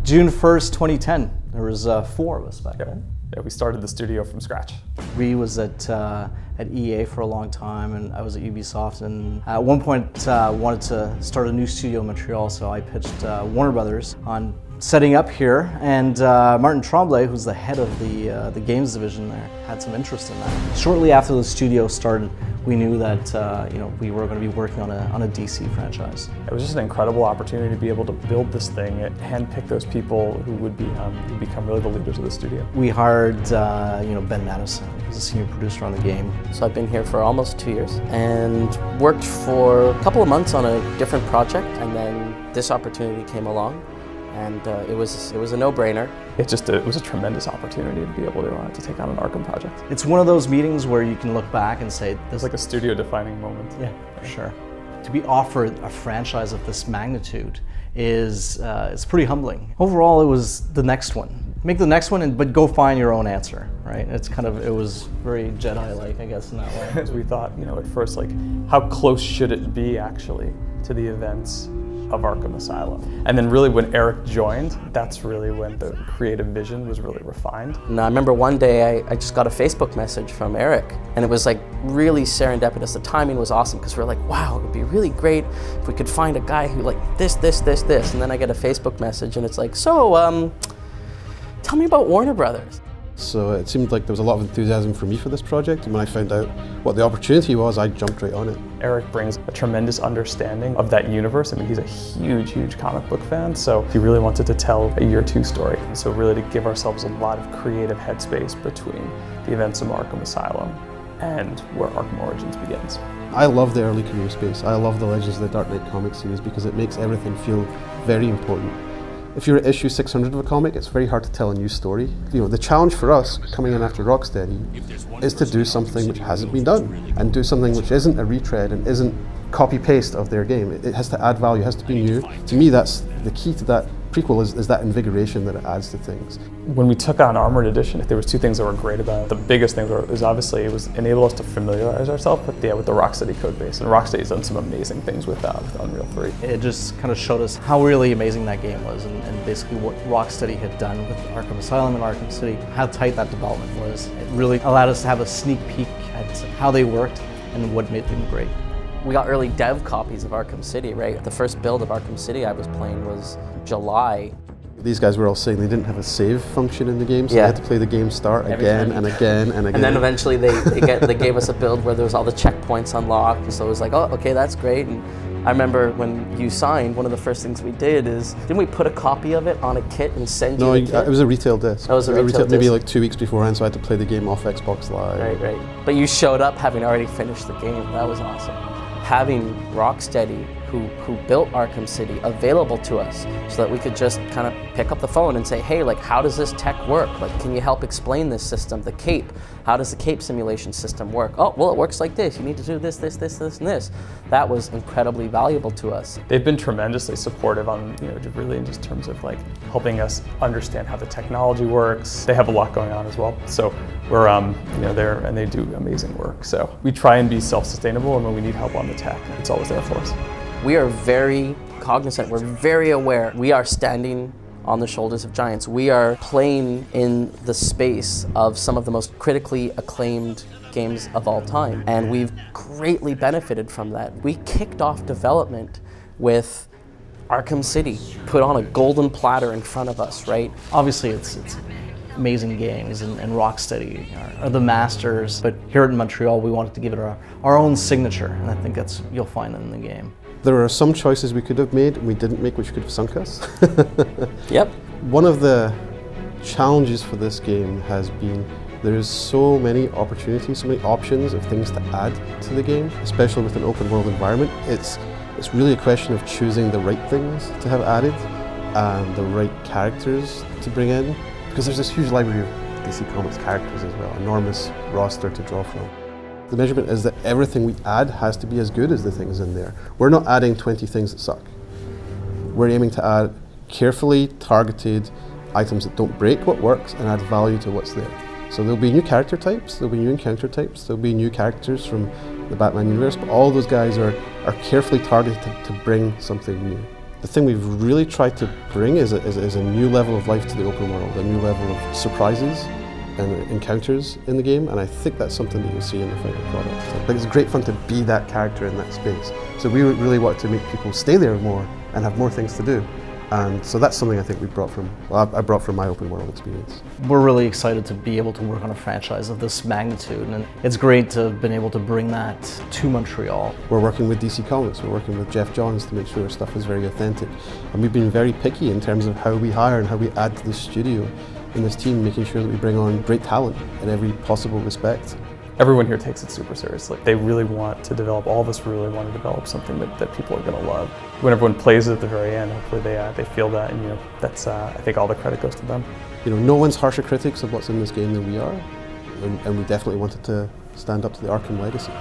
June 1st, 2010. There was 4 of us back then. Yeah, we started the studio from scratch. Ree was at EA for a long time, and I was at Ubisoft, and at one point wanted to start a new studio in Montreal, so I pitched Warner Brothers on setting up here, and Martin Tremblay, who's the head of the games division there, had some interest in that. Shortly after the studio started, we knew that we were going to be working on a DC franchise. It was just an incredible opportunity to be able to build this thing and handpick those people who would become really the leaders of the studio. We hired Ben Madison, who's a senior producer on the game. So I've been here for almost 2 years and worked for a couple of months on a different project, and then this opportunity came along. And it was a no-brainer. It was a tremendous opportunity to be able to take on an Arkham project. It's one of those meetings where you can look back and say, "It's like a studio-defining moment." Yeah, for sure. To be offered a franchise of this magnitude is it's pretty humbling. Overall, it was the next one. Make the next one, but go find your own answer, right? It was very Jedi-like, I guess, in that way. As we thought, at first, like, how close should it be actually to the events of Arkham Asylum? And then really when Eric joined, that's really when the creative vision was really refined. And I remember one day I just got a Facebook message from Eric, and it was like really serendipitous. The timing was awesome because we were like, wow, it would be really great if we could find a guy who like this. And then I get a Facebook message and it's like, so tell me about Warner Brothers. So it seemed like there was a lot of enthusiasm for me for this project, and when I found out what the opportunity was, I jumped right on it. Eric brings a tremendous understanding of that universe. I mean, he's a huge comic book fan, so he really wanted to tell a year 2 story. So really to give ourselves a lot of creative headspace between the events of Arkham Asylum and where Arkham Origins begins. I love the early career space. I love the Legends of the Dark Knight comic series because it makes everything feel very important. If you're at issue 600 of a comic, it's very hard to tell a new story. The challenge for us coming in after Rocksteady is to do something which hasn't been done, and do something which isn't a retread and isn't copy-paste of their game. It has to add value, it has to be new. To me, that's the key to that prequel is that invigoration that it adds to things. When we took on Armored Edition, there was 2 things that were great about it. The biggest thing was obviously it was enable us to familiarize ourselves with the Rocksteady code base, and Rocksteady's done some amazing things with Unreal 3. It just kind of showed us how really amazing that game was, and basically what Rocksteady had done with Arkham Asylum and Arkham City, how tight that development was. It really allowed us to have a sneak peek at how they worked and what made them great. We got early dev copies of Arkham City, right? The first build of Arkham City I was playing was July. These guys were all saying they didn't have a save function in the game, so they had to play the game start again and again and again. And then eventually they gave us a build where there was all the checkpoints unlocked, so it was like, oh, okay, that's great. And I remember when you signed, one of the first things we did is, didn't we put a copy of it on a kit and send you a kit? No, it was a retail disc. That was a retail disc. Maybe like 2 weeks beforehand, so I had to play the game off Xbox Live. Right. But you showed up having already finished the game. That was awesome. Having Rocksteady, who built Arkham City, available to us so that we could just kind of pick up the phone and say, hey, like, how does this tech work? Like, can you help explain this system, the cape? How does the cape simulation system work? Oh, well, it works like this. You need to do this, and this. That was incredibly valuable to us. They've been tremendously supportive on, really in just terms of like helping us understand how the technology works. They have a lot going on as well. So we're, there, and they do amazing work. So we try and be self-sustainable, and when we need help on the tech, it's always there for us. We are very cognizant, we're very aware. We are standing on the shoulders of giants. We are playing in the space of some of the most critically acclaimed games of all time, and we've greatly benefited from that. We kicked off development with Arkham City, put on a golden platter in front of us, right? Obviously it's amazing games, and Rocksteady are the masters, but here in Montreal we wanted to give it our own signature, and I think you'll find it in the game. There are some choices we could have made and we didn't make, which could have sunk us. Yep. One of the challenges for this game has been there is so many opportunities, so many options of things to add to the game, especially with an open world environment. It's really a question of choosing the right things to have added and the right characters to bring in, because there's this huge library of DC Comics characters as well, enormous roster to draw from. The measurement is that everything we add has to be as good as the things in there. We're not adding 20 things that suck. We're aiming to add carefully targeted items that don't break what works and add value to what's there. So there'll be new character types, there'll be new encounter types, there'll be new characters from the Batman universe, but all those guys are carefully targeted to bring something new. The thing we've really tried to bring is a new level of life to the open world, a new level of surprises and encounters in the game, and I think that's something that you'll see in the final product. I think it's great fun to be that character in that space. So we really want to make people stay there more and have more things to do. And so that's something I think we brought from, well, I brought from my open world experience. We're really excited to be able to work on a franchise of this magnitude, and it's great to have been able to bring that to Montreal. We're working with DC Comics, we're working with Jeff Johns to make sure our stuff is very authentic. And we've been very picky in terms of how we hire and how we add to the studio in this team, making sure that we bring on great talent in every possible respect. Everyone here takes it super seriously. They really want to develop, all of us really want to develop something that people are going to love. When everyone plays it at the very end, hopefully they feel that, and that's I think all the credit goes to them. No one's harsher critics of what's in this game than we are, and we definitely wanted to stand up to the Arkham legacy.